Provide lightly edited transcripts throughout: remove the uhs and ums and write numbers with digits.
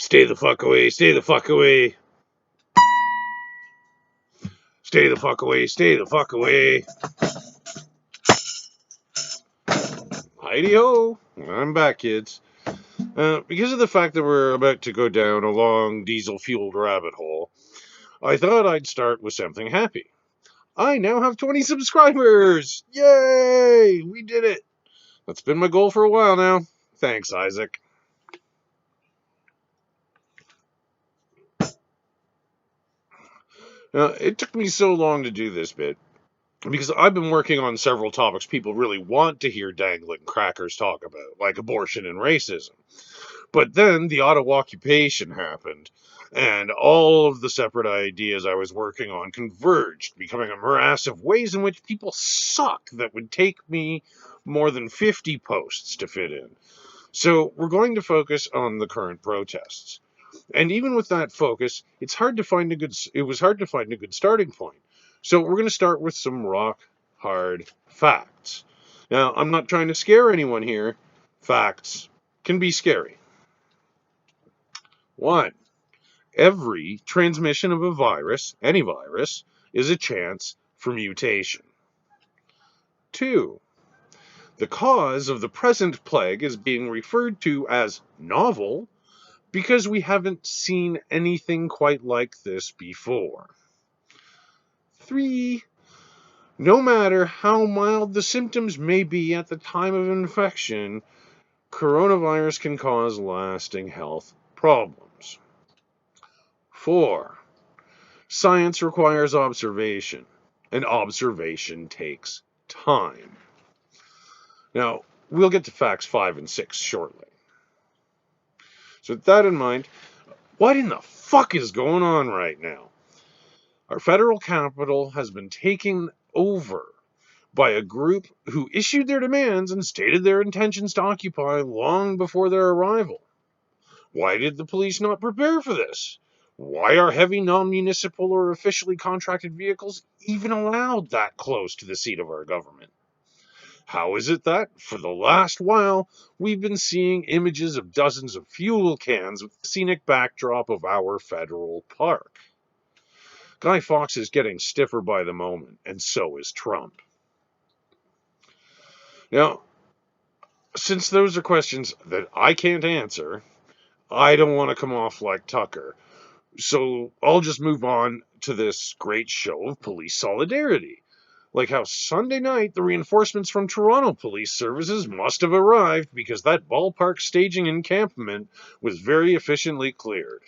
Stay the fuck away, stay the fuck away. Stay the fuck away, stay the fuck away. Heidi-ho, I'm back, kids. Because of the fact that we're about to go down a long diesel-fueled rabbit hole, I thought I'd start with something happy. I now have 20 subscribers! Yay! We did it! That's been my goal for a while now. Thanks, Isaac. It took me so long to do this bit, because I've been working on several topics people really want to hear dangling crackers talk about, like abortion and racism. But then the Ottawaccupation happened, and all of the separate ideas I was working on converged, becoming a morass of ways in which people suck that would take me more than 50 posts to fit in. So we're going to focus on the current protests. And even with that focus, it was hard to find a good starting point. So we're going to start with some rock hard facts. Now, I'm not trying to scare anyone here. Facts can be scary. 1. Every transmission of a virus, any virus, is a chance for mutation. 2. The cause of the present plague is being referred to as novel because we haven't seen anything quite like this before. 3. No matter how mild the symptoms may be at the time of infection, coronavirus can cause lasting health problems. 4. Science requires observation, and observation takes time. Now, we'll get to facts 5 and 6 shortly. So with that in mind, what in the fuck is going on right now? Our federal capital has been taken over by a group who issued their demands and stated their intentions to occupy long before their arrival. Why did the police not prepare for this? Why are heavy non-municipal or officially contracted vehicles even allowed that close to the seat of our government? How is it that, for the last while, we've been seeing images of dozens of fuel cans with the scenic backdrop of our federal park? Guy Fawkes is getting stiffer by the moment, and so is Trump. Now, since those are questions that I can't answer, I don't want to come off like Tucker. So I'll just move on to this great show of police solidarity. Like how Sunday night the reinforcements from Toronto Police Services must have arrived because that ballpark staging encampment was very efficiently cleared.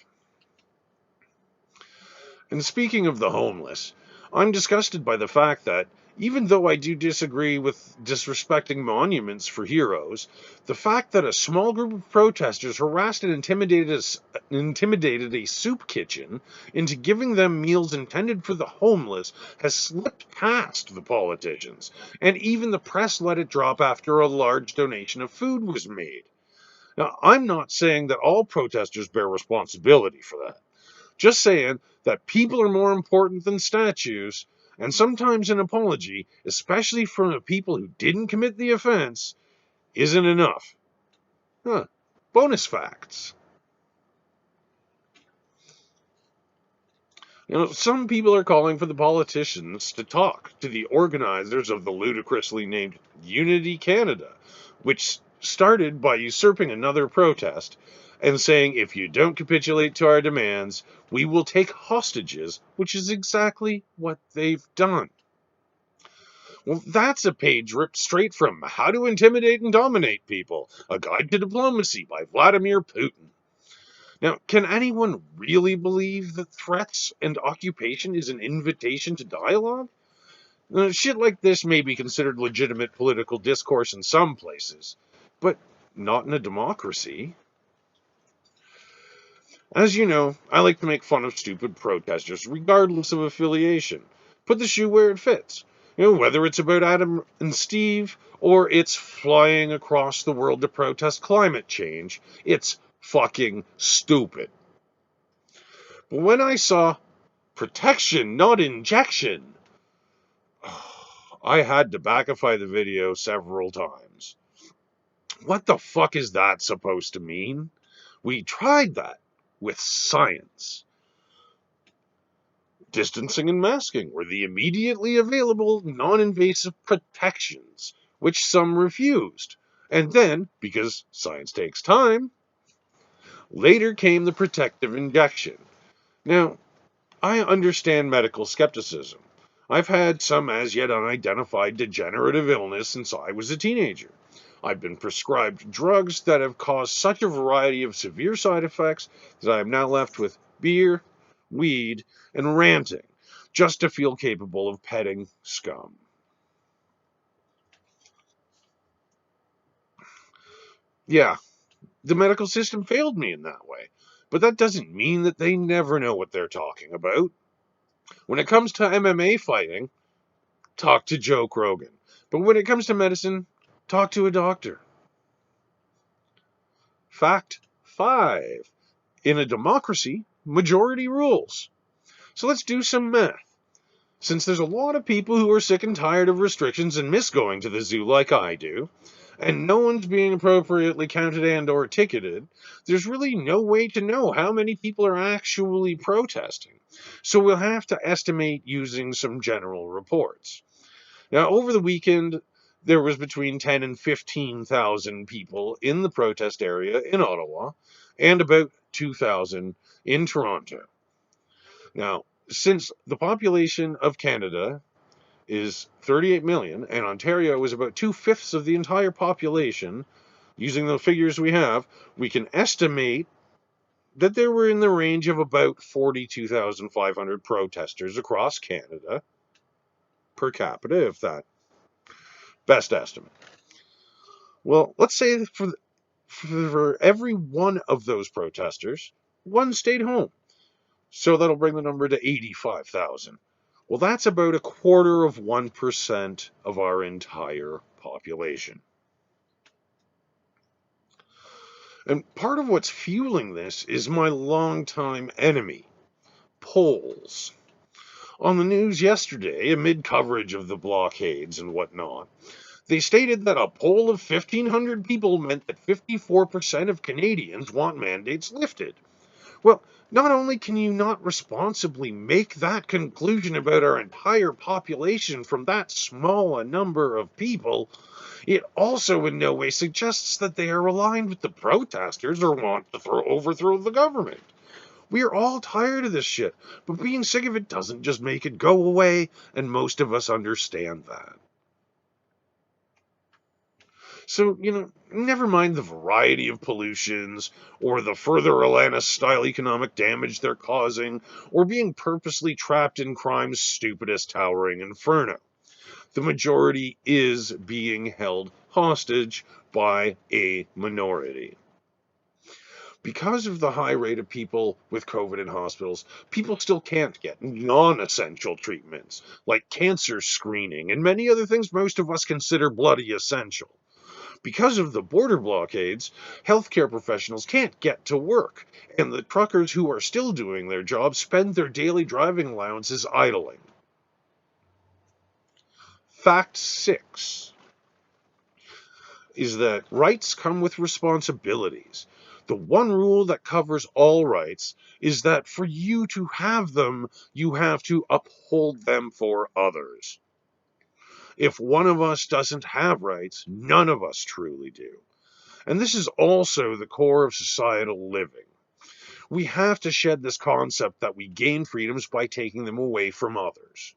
And speaking of the homeless, I'm disgusted by the fact that, even though I do disagree with disrespecting monuments for heroes, the fact that a small group of protesters harassed and intimidated a soup kitchen into giving them meals intended for the homeless has slipped past the politicians, and even the press let it drop after a large donation of food was made. Now, I'm not saying that all protesters bear responsibility for that. Just saying that people are more important than statues, and sometimes an apology, especially from the people who didn't commit the offense, isn't enough. Bonus facts. Some people are calling for the politicians to talk to the organizers of the ludicrously named Unity Canada, which started by usurping another protest and saying, if you don't capitulate to our demands, we will take hostages, which is exactly what they've done. Well, that's a page ripped straight from How to Intimidate and Dominate People, A Guide to Diplomacy by Vladimir Putin. Now, can anyone really believe that threats and occupation is an invitation to dialogue? Shit like this may be considered legitimate political discourse in some places, but not in a democracy. As you know, I like to make fun of stupid protesters, regardless of affiliation. Put the shoe where it fits. Whether it's about Adam and Steve, or it's flying across the world to protest climate change, it's fucking stupid. But when I saw protection, not injection, I had to backify the video several times. What the fuck is that supposed to mean? We tried that. with science. Distancing and masking were the immediately available non-invasive protections, which some refused. And then, because science takes time, later came the protective injection. Now, I understand medical skepticism. I've had some as yet unidentified degenerative illness since I was a teenager. I've been prescribed drugs that have caused such a variety of severe side effects that I am now left with beer, weed, and ranting just to feel capable of petting scum. Yeah, the medical system failed me in that way, but that doesn't mean that they never know what they're talking about. When it comes to MMA fighting, talk to Joe Rogan. But when it comes to medicine, talk to a doctor. Fact 5. In a democracy, majority rules. So let's do some math. Since there's a lot of people who are sick and tired of restrictions and miss going to the zoo like I do, and no one's being appropriately counted and or ticketed, there's really no way to know how many people are actually protesting. So we'll have to estimate using some general reports. Now, over the weekend, there was between 10 and 15,000 people in the protest area in Ottawa and about 2,000 in Toronto. Now, since the population of Canada is 38 million and Ontario is about 2/5 of the entire population, using the figures we have, we can estimate that there were in the range of about 42,500 protesters across Canada per capita, if that best estimate. Well, let's say for every one of those protesters, one stayed home. So that'll bring the number to 85,000. Well, that's about a quarter of 1% of our entire population. And part of what's fueling this is my longtime enemy, polls. On the news yesterday, amid coverage of the blockades and whatnot, they stated that a poll of 1,500 people meant that 54% of Canadians want mandates lifted. Well, not only can you not responsibly make that conclusion about our entire population from that small a number of people, it also in no way suggests that they are aligned with the protesters or want to overthrow the government. We are all tired of this shit, but being sick of it doesn't just make it go away, and most of us understand that. So, never mind the variety of pollutions, or the further Atlantis-style economic damage they're causing, or being purposely trapped in crime's stupidest towering inferno. The majority is being held hostage by a minority. Because of the high rate of people with COVID in hospitals, people still can't get non-essential treatments, like cancer screening and many other things most of us consider bloody essential. Because of the border blockades, healthcare professionals can't get to work, and the truckers who are still doing their job spend their daily driving allowances idling. Fact 6 is that rights come with responsibilities. The one rule that covers all rights is that for you to have them, you have to uphold them for others. If one of us doesn't have rights, none of us truly do. And this is also the core of societal living. We have to shed this concept that we gain freedoms by taking them away from others.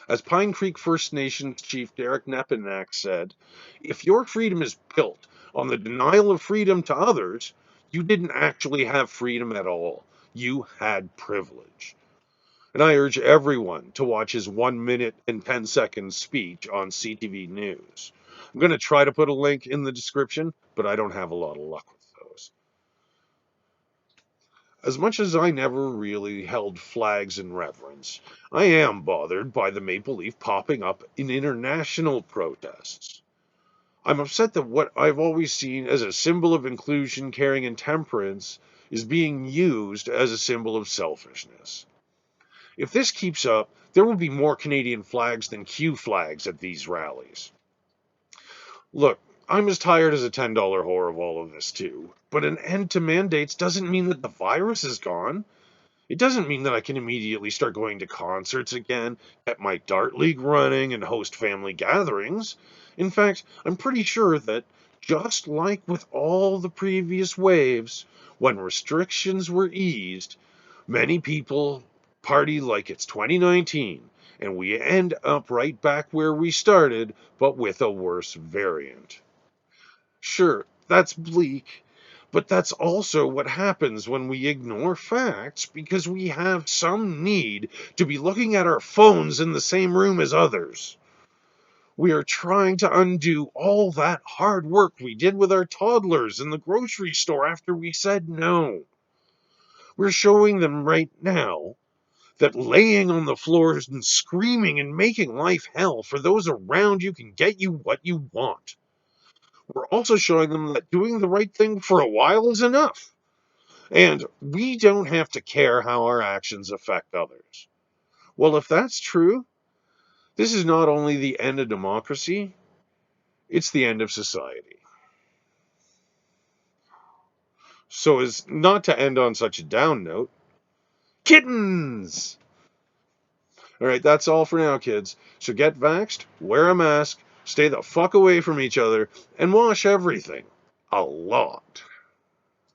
As Pine Creek First Nations Chief Derek Nepinak said, if your freedom is built on the denial of freedom to others, you didn't actually have freedom at all. You had privilege. And I urge everyone to watch his 1 minute and 10-second speech on CTV News. I'm going to try to put a link in the description, but I don't have a lot of luck with those. As much as I never really held flags in reverence, I am bothered by the maple leaf popping up in international protests. I'm upset that what I've always seen as a symbol of inclusion, caring, and temperance is being used as a symbol of selfishness. If this keeps up, there will be more Canadian flags than Q flags at these rallies. Look, I'm as tired as a $10 whore of all of this, too. But an end to mandates doesn't mean that the virus is gone. It doesn't mean that I can immediately start going to concerts again, get my dart league running, and host family gatherings. In fact, I'm pretty sure that, just like with all the previous waves, when restrictions were eased, many people party like it's 2019, and we end up right back where we started, but with a worse variant. Sure, that's bleak, but that's also what happens when we ignore facts because we have some need to be looking at our phones in the same room as others. We are trying to undo all that hard work we did with our toddlers in the grocery store after we said no. We're showing them right now that laying on the floors and screaming and making life hell for those around you can get you what you want. We're also showing them that doing the right thing for a while is enough. And we don't have to care how our actions affect others. Well, if that's true, this is not only the end of democracy, it's the end of society. So, as not to end on such a down note, kittens! All right, that's all for now, kids. So get vaxxed, wear a mask, stay the fuck away from each other, and wash everything. A lot.